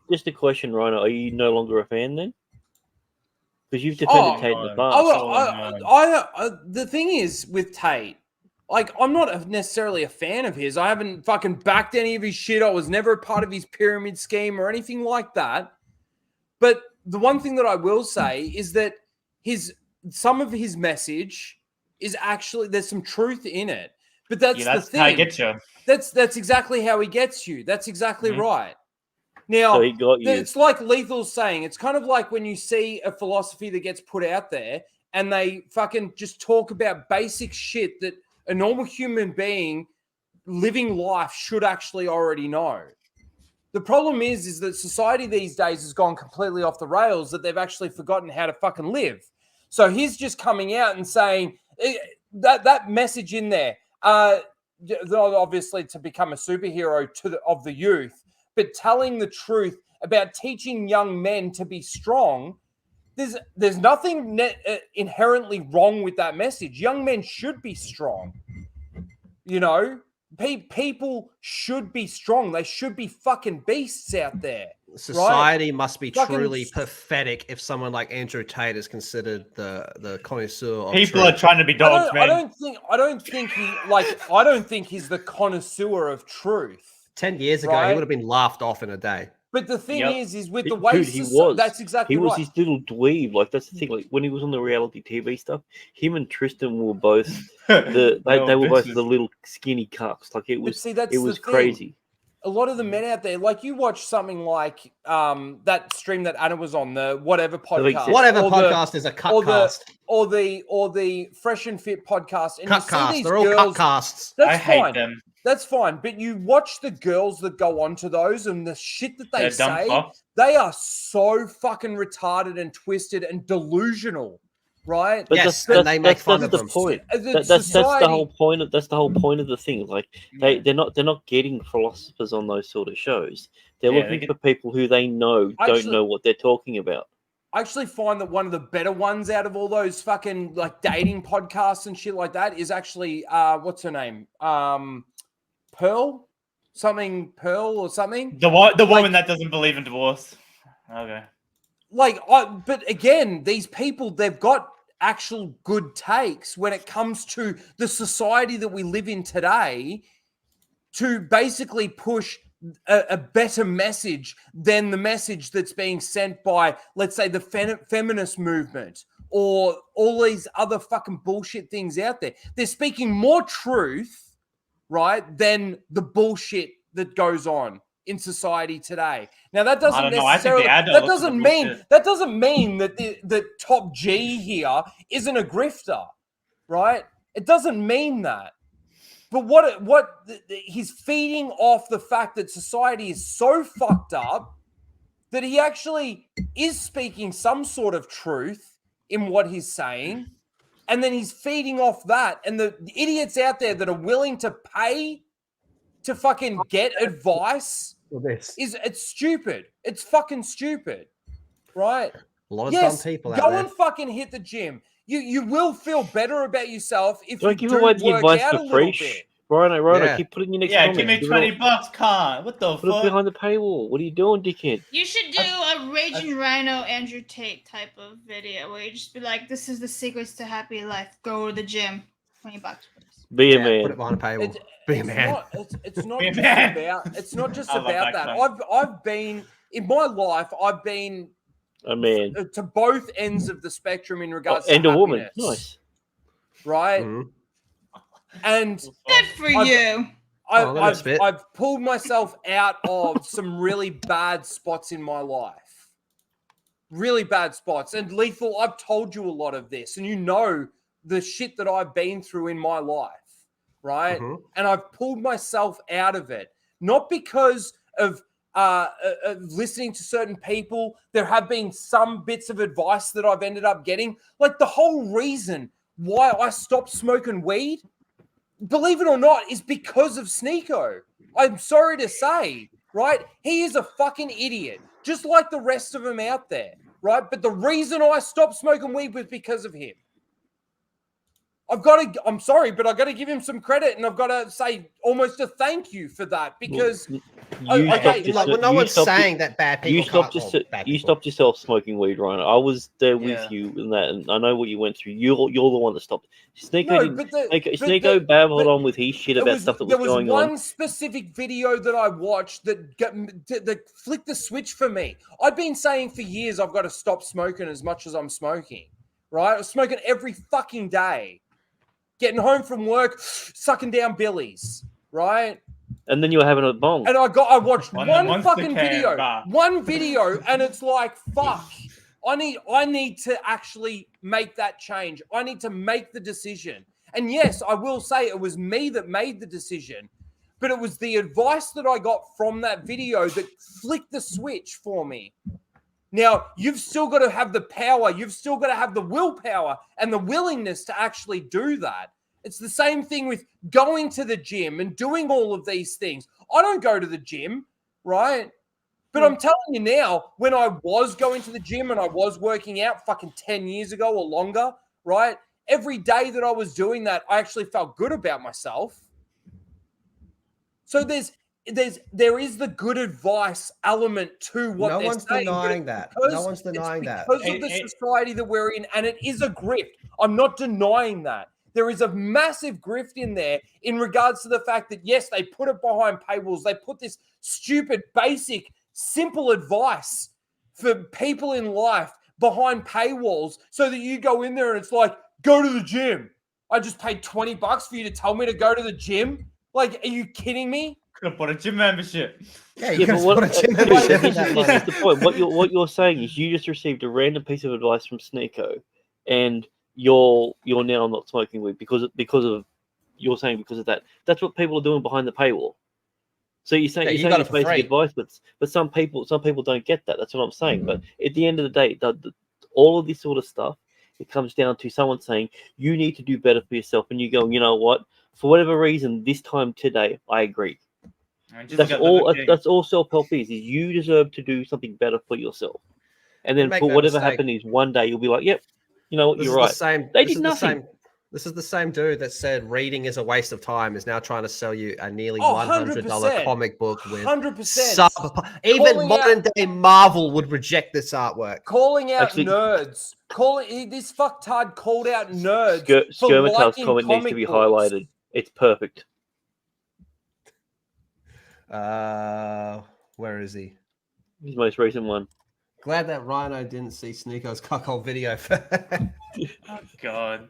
just a question, Rhino. Are you no longer a fan then? Because you've defended Tate in the past. The thing is with Tate, like, I'm not necessarily a fan of his. I haven't fucking backed any of his shit. I was never a part of his pyramid scheme or anything like that. But the one thing that I will say is that some of his message is actually, there's some truth in it. But that's the thing. How he gets you. That's exactly how he gets you. That's exactly right. Now, So he got you. It's like Lethal's saying. It's kind of like when you see a philosophy that gets put out there and they fucking just talk about basic shit that a normal human being living life should actually already know. The problem is that society these days has gone completely off the rails, that they've actually forgotten how to fucking live. So he's just coming out and saying that message in there, obviously to become a superhero of the youth, but telling the truth about teaching young men to be strong. There's nothing inherently wrong with that message. Young men should be strong. You know, people should be strong. They should be fucking beasts out there. Society must be truly pathetic if someone like Andrew Tate is considered the connoisseur of people truth. are trying to be dogs, man. I don't think he's the connoisseur of truth. 10 years ago, he would have been laughed off in a day. But the thing is with the way that's exactly he was right. his little dweeb. Like, that's the thing. Like, when he was on the reality TV stuff, him and Tristan were both they were both the little skinny cucks. Like, it was crazy. A lot of the men out there, like, you watch something like that stream that Anna was on, the whatever podcast. Whatever podcast is a cutcast. Or the Fresh and Fit podcast. And cutcast. You see these They're all girls, cutcasts. I hate them. That's fine, but you watch the girls that go onto those and the shit that they say, dumb fucks. they are so fucking retarded and twisted and delusional, right? But and they make fun of the them. point. That's the whole point. That's the whole point of the thing. Like, they're not getting philosophers on those sort of shows. They're looking for people who they know don't know what they're talking about. I actually find that one of the better ones out of all those fucking like dating podcasts and shit like that is actually what's her name? Pearl or something. The woman that doesn't believe in divorce. Okay. But again, these people, they've got actual good takes when it comes to the society that we live in today, to basically push a better message than the message that's being sent by, let's say, the feminist movement or all these other fucking bullshit things out there. They're speaking more truth, right, than the bullshit that goes on in society today. Now, that doesn't necessarily that doesn't mean that the top G here isn't a grifter, right? It doesn't mean that. But he's feeding off the fact that society is so fucked up that he actually is speaking some sort of truth in what he's saying. And then he's feeding off that. And the idiots out there that are willing to pay to fucking get advice it's stupid. It's fucking stupid. Right? A lot of dumb people out go there. and fucking hit the gym. You will feel better about yourself if you give do away the work advice out for a little free. bit. Rhino, keep putting your next comment. Give me $20, Khan. What the Put it fuck? behind the paywall. What are you doing, dickhead? You should do a Raging Rhino Andrew Tate type of video where you just be like, "This is the secrets to happy life. Go to the gym. $20 for this." Be a man. Put it behind a paywall. Be a man. It's not just about that. I've been in my life. I've been a man to both ends of the spectrum in regards to and a woman. happiness. Nice, right? Mm-hmm. And good for you. I've pulled myself out of some really bad spots in my life. Really bad spots. And Lethal, I've told you a lot of this, and you know the shit that I've been through in my life, right? Mm-hmm. And I've pulled myself out of it, not because of listening to certain people. There have been some bits of advice that I've ended up getting. Like, the whole reason why I stopped smoking weed, believe it or not, is because of Sneeko. I'm sorry to say, right? He is a fucking idiot, just like the rest of them out there, right? But the reason I stopped smoking weed was because of him. I'm sorry, but I've got to give him some credit, and I've got to say almost a thank you for that because no one's saying that bad people you stopped yourself smoking weed, Ryan. I was there with you in that, and I know what you went through. You're the one that stopped. Sneeko babbled on with his shit about stuff that was going on. There was one specific video that I watched that flicked the switch for me. I've been saying for years I've got to stop smoking as much as I'm smoking, right? I was smoking every fucking day. Getting home from work, sucking down billies, right? And then you were having a bong. And I watched one fucking video, and it's like, fuck. I need to actually make that change. I need to make the decision. And yes, I will say it was me that made the decision, but it was the advice that I got from that video that flicked the switch for me. Now, you've still got to have the power. You've still got to have the willpower and the willingness to actually do that. It's the same thing with going to the gym and doing all of these things. I don't go to the gym, right? But I'm telling you now, when I was going to the gym and I was working out fucking 10 years ago or longer, right? Every day that I was doing that, I actually felt good about myself. So there is the good advice element to what they're saying. No one's denying that. No one's denying that. Because of the society that we're in, and it is a grift. I'm not denying that. There is a massive grift in there in regards to the fact that, yes, they put it behind paywalls. They put this stupid, basic, simple advice for people in life behind paywalls so that you go in there and it's like, go to the gym. I just paid $20 for you to tell me to go to the gym. Like, are you kidding me? Could have bought a gym membership. Yeah, but what, this is the point. What you're saying is you just received a random piece of advice from Sneeko, and you're now not smoking weed because of you're saying because of that. That's what people are doing behind the paywall. So you're saying it's basic advice, but some people don't get that. That's what I'm saying. But at the end of the day, all of this sort of stuff, it comes down to someone saying you need to do better for yourself, and you go, you know what? For whatever reason, this time today, I agree. That's all self-help is you deserve to do something better for yourself. And then for whatever happened is one day you'll be like, yep, you know what, you're right. They did nothing. This is the same dude that said reading is a waste of time is now trying to sell you a nearly $100 comic book with 100%. Even modern day Marvel would reject this artwork. Calling out nerds. This fucktard called out nerds. Skirmitar's comment needs to be highlighted. It's perfect. Where is he? His most recent one. Glad that RYNO didn't see Sneeko's cuckold video. Oh, God.